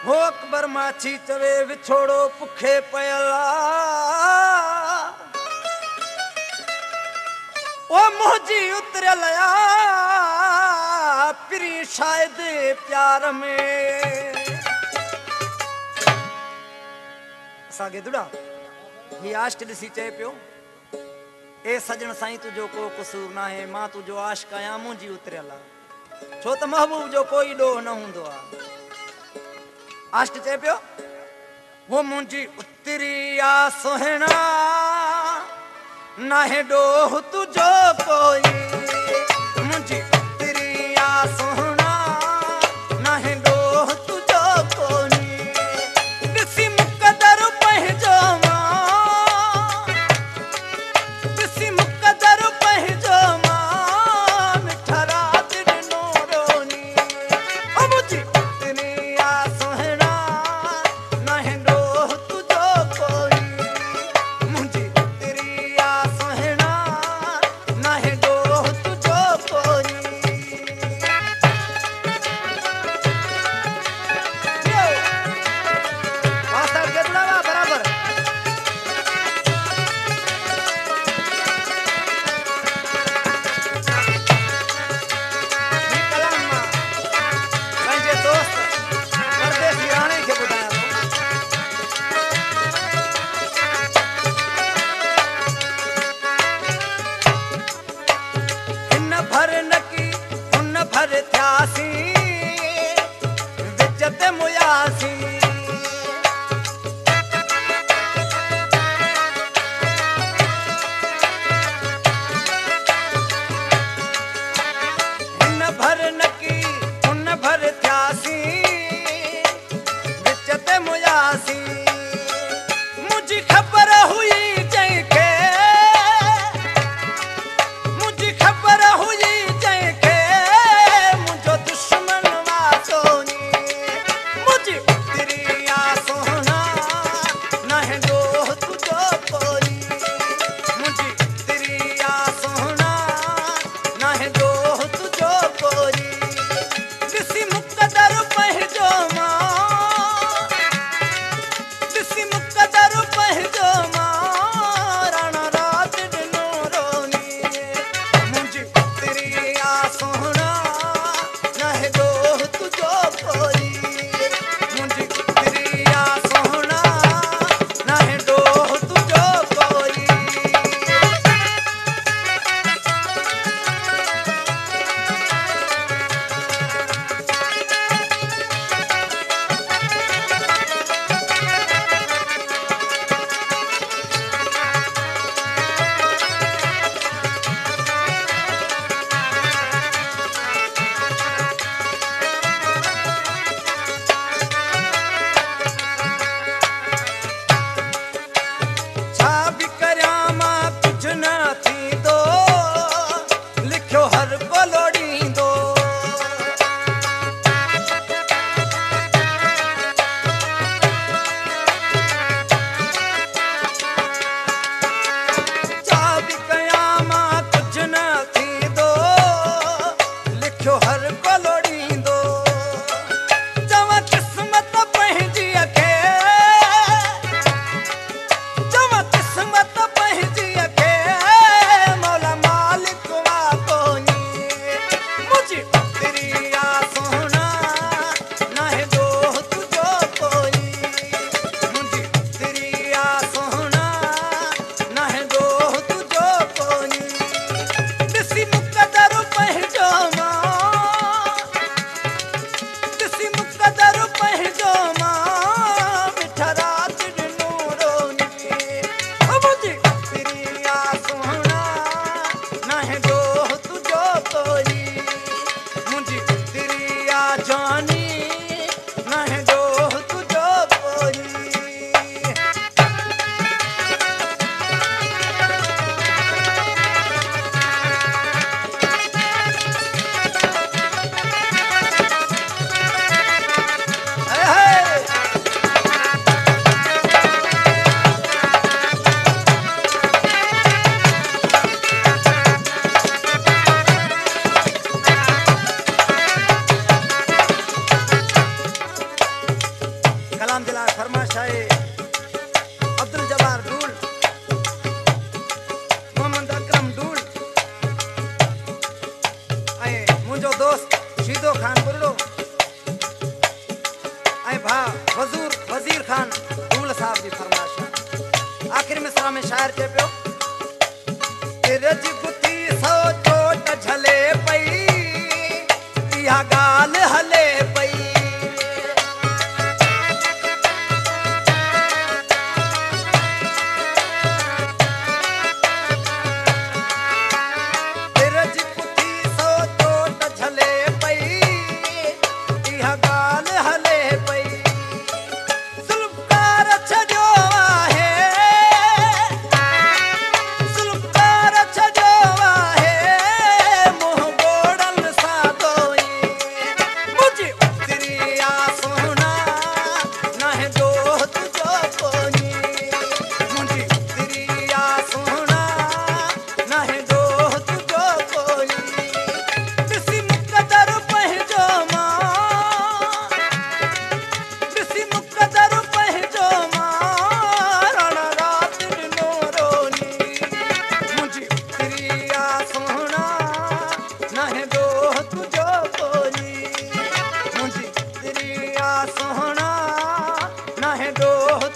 हो अकबर माछी चवे विछोड़ो पुखे पयला ओ मोजी उतरलया प्री शायद प्यार में सागे दुड़ा ही आश्क दिसी चे पियो ए सजन साईं तुझो को कसूर ना है मां तुझो आशिक आया मुंजी उतरला छो त महबूब जो कोई डोह न हुंदो आ आश्क चे पियो वो मुंजी उतरिया सोहना ना है डोह तुझो कोई मुंजी उतरिया सोहना ना है डोह तुझो कोई दिसी मुकदर पहजो दिसी मुकदर पहजो मिठा रात नो रोनी ओ मुंजी उतरिया सोहना ना है डोह तुझो कोई मुंजी उतरिया सोहना ना है डोह तुझो कोई यो वास्ता के बुलावा बराबर ही कलम मां पंहिंजे दोस्त परदेसी राणे खे ॿुधायां थो हिन भर नकी हुन भर थियासीं विच ते मुयासीं हिन भर नकी हुन भर थियासीं विच ते मुयासीं मुंहिंजी ख़बर हुई जंहिंखे मुंहिंजी ख़बर हुई जंहिंखे मुंहिंजो दुश्मन वासोनी मुंहिंजी उतरिया सोहना न है डोह तुझो कोई मुंहिंजी उतरिया सोहना न है डोह तुझो कोई दिसी मुकदर पहजो दिसी मुकदर पहजो राणा रात ॾिनो रोनी मुंहिंजी उतरिया सोहना न है डोह तुझो कोई मुंहिंजी उतरिया सोहना न है डोह तुझो कोई छा बि करियां मां कुझु न थींदो लिखियो हर को लोड़ींदो छा बि कयां मां कुझु न थींदो लिखियो हर को लोड़ींदो चवां क़िस्मत पंहिंजी खे चवां क़िस्मत पंहिंजी खे मौला मालिक वा कोनी मुंहिंजी उतरिया सोहना न है डोह तुझो कोई मुंहिंजी उतरिया सोहना न है डोह तुझो कोई दिसी मुकदर पहजो फैजो खान बुरड़ो ऐं भा वज़ीर खान धूल साहब जी फरमाइश आखिर में सरा में शायर चए पियो तिरज गुथी सो चोट झले पई इहा ॻाल्हि हले पई सोहना न है दो